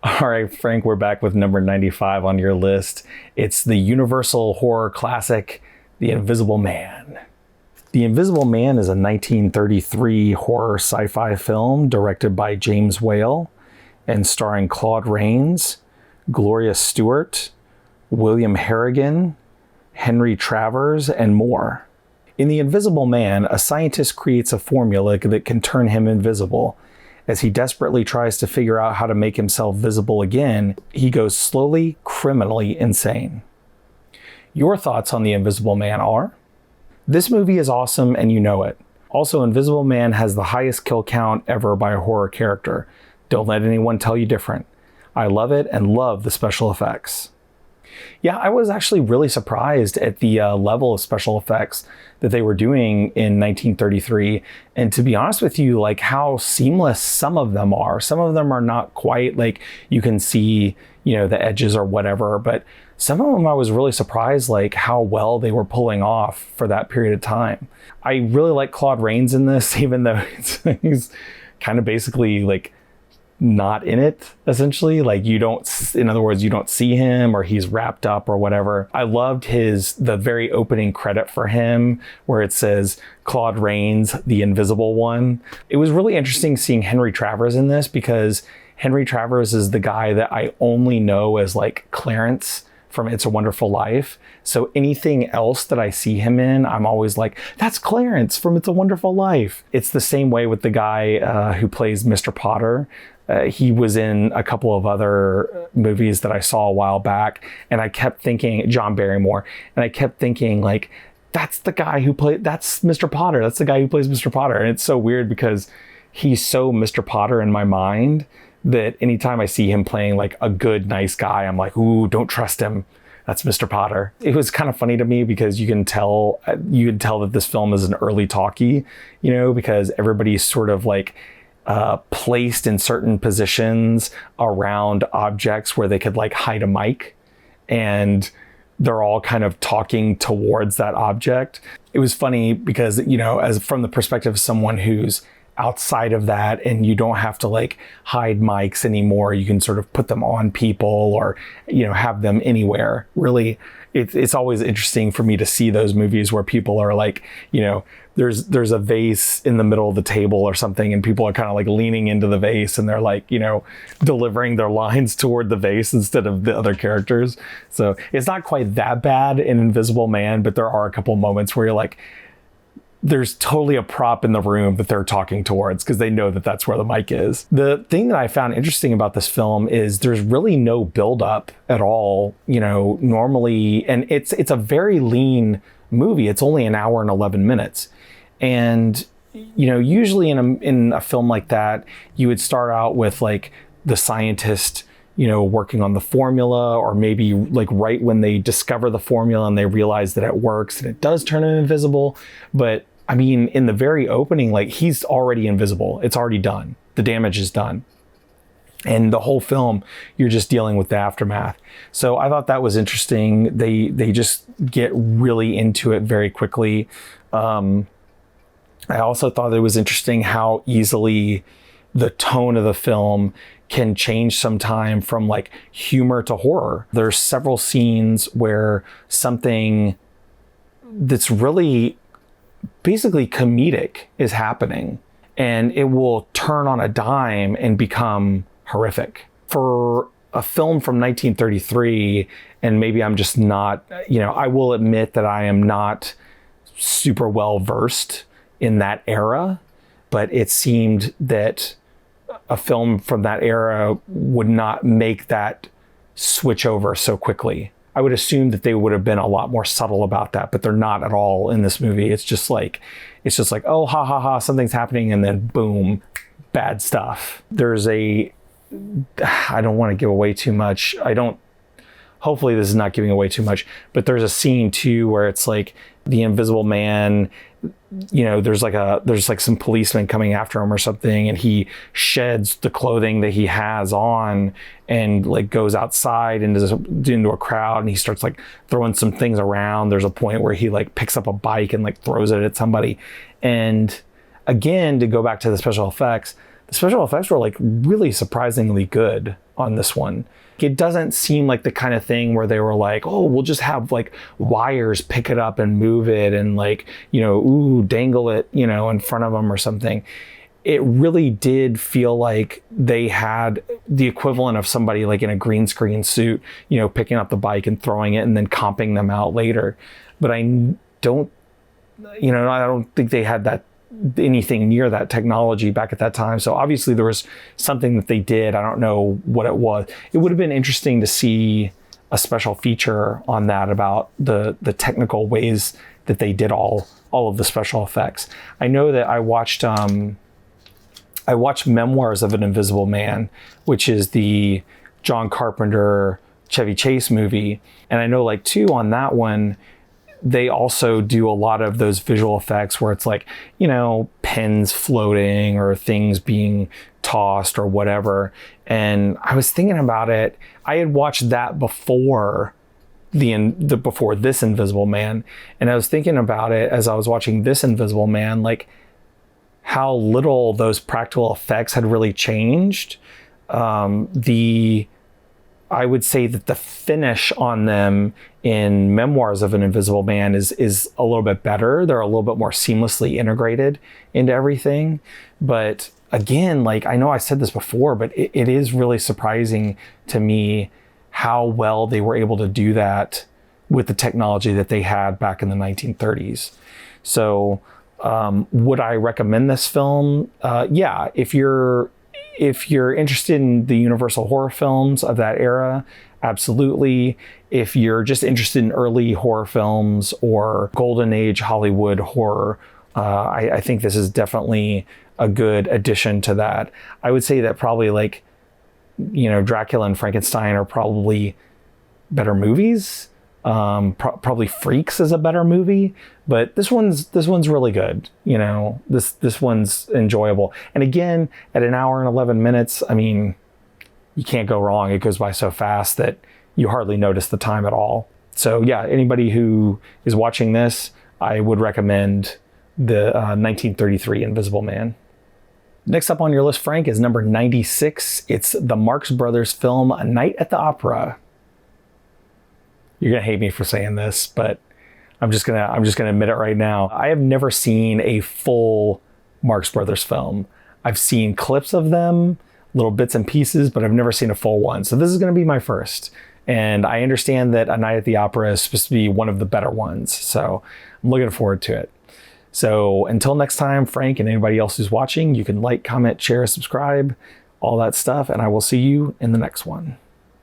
All right, Frank, we're back with number 95 on your list. It's the universal horror classic, The Invisible Man. The Invisible Man is a 1933 horror sci-fi film directed by James Whale and starring Claude Raines, Gloria Stuart, William Harrigan, Henry Travers, and more. In The Invisible Man, a scientist creates a formula that can turn him invisible. As he desperately tries to figure out how to make himself visible again, he goes slowly, criminally insane. Your thoughts on The Invisible Man are? This movie is awesome and you know it. Also, Invisible Man has the highest kill count ever by a horror character. Don't let anyone tell you different. I love it and love the special effects. Yeah, I was actually really surprised at the level of special effects that they were doing in 1933. And to be honest with you, like how seamless some of them are. Some of them are not quite like you can see, the edges or whatever. But some of them I was really surprised like how well they were pulling off for that period of time. I really like Claude Raines in this, even though he's kind of basically like not in it, essentially. Like you don't see him or he's wrapped up or whatever. I loved the very opening credit for him where it says Claude Raines, the Invisible One. It was really interesting seeing Henry Travers in this because Henry Travers is the guy that I only know as like Clarence from It's a Wonderful Life. So anything else that I see him in, I'm always like, that's Clarence from It's a Wonderful Life. It's the same way with the guy who plays Mr. Potter. He was in a couple of other movies that I saw a while back, and I kept thinking, John Barrymore, and I kept thinking like, that's the guy that's Mr. Potter. That's the guy who plays Mr. Potter. And it's so weird because he's so Mr. Potter in my mind that anytime I see him playing like a good, nice guy, I'm like, ooh, don't trust him. That's Mr. Potter. It was kind of funny to me because you can tell that this film is an early talkie, because everybody's sort of like placed in certain positions around objects where they could like hide a mic, and they're all kind of talking towards that object. It was funny because, as from the perspective of someone who's outside of that and you don't have to like hide mics anymore, you can sort of put them on people or, have them anywhere. Really, it's always interesting for me to see those movies where people are like, there's a vase in the middle of the table or something and people are kind of like leaning into the vase and they're like, delivering their lines toward the vase instead of the other characters. So it's not quite that bad in Invisible Man, but there are a couple moments where you're like, there's totally a prop in the room that they're talking towards because they know that that's where the mic is. The thing that I found interesting about this film is there's really no buildup at all, normally, and it's a very lean movie. It's only an hour and 11 minutes. And, usually in a film like that, you would start out with like the scientist, working on the formula, or maybe like right when they discover the formula and they realize that it works and it does turn him invisible. But I mean, in the very opening, like he's already invisible. It's already done. The damage is done. And the whole film, you're just dealing with the aftermath. So I thought that was interesting. They just get really into it very quickly. I also thought it was interesting how easily the tone of the film can change sometime from like humor to horror. There's several scenes where something that's really basically comedic is happening and it will turn on a dime and become horrific. For a film from 1933, and maybe I'm just not, I will admit that I am not super well versed in that era, but it seemed that a film from that era would not make that switch over so quickly. I would assume that they would have been a lot more subtle about that, but they're not at all in this movie. It's just like, oh, ha, ha, ha, something's happening. And then boom, bad stuff. I don't want to give away too much. Hopefully this is not giving away too much, but there's a scene too where it's like the Invisible Man, there's like some policemen coming after him or something, and he sheds the clothing that he has on and like goes outside into a crowd, and he starts like throwing some things around. There's a point where he like picks up a bike and like throws it at somebody. And again, to go back to the special effects were like really surprisingly good. on this one. It doesn't seem like the kind of thing where they were like, oh, we'll just have like wires pick it up and move it and like, dangle it, in front of them or something. It really did feel like they had the equivalent of somebody like in a green screen suit, picking up the bike and throwing it and then comping them out later. But I don't think they had anything near that technology back at that time. So obviously there was something that they did. I don't know what it was. It would have been interesting to see a special feature on that about the technical ways that they did all of the special effects. I know that I watched Memoirs of an Invisible Man, which is the John Carpenter Chevy Chase movie. And I know like too on that one, they also do a lot of those visual effects where it's like, pens floating or things being tossed or whatever. And I was thinking about it. I had watched that before before this Invisible Man. And I was thinking about it as I was watching this Invisible Man, like how little those practical effects had really changed. I would say that the finish on them in Memoirs of an Invisible Man is a little bit better. They're a little bit more seamlessly integrated into everything. But again, like I know I said this before, but it is really surprising to me how well they were able to do that with the technology that they had back in the 1930s. So would I recommend this film? Yeah, if you're interested in the Universal horror films of that era, absolutely. If you're just interested in early horror films or golden age Hollywood horror, I think this is definitely a good addition to that. I would say that probably like, Dracula and Frankenstein are probably better movies. Probably Freaks is a better movie, but this one's really good. This one's enjoyable. And again, at an hour and 11 minutes, I mean, you can't go wrong. It goes by so fast that you hardly notice the time at all. So yeah, anybody who is watching this, I would recommend the 1933 Invisible Man. Next up on your list, Frank, is number 96. It's the Marx Brothers film, A Night at the Opera. You're gonna hate me for saying this, but I'm just gonna admit it right now. I have never seen a full Marx Brothers film. I've seen clips of them, little bits and pieces, but I've never seen a full one. So this is gonna be my first. And I understand that A Night at the Opera is supposed to be one of the better ones. So I'm looking forward to it. So until next time, Frank and anybody else who's watching, you can like, comment, share, subscribe, all that stuff, and I will see you in the next one.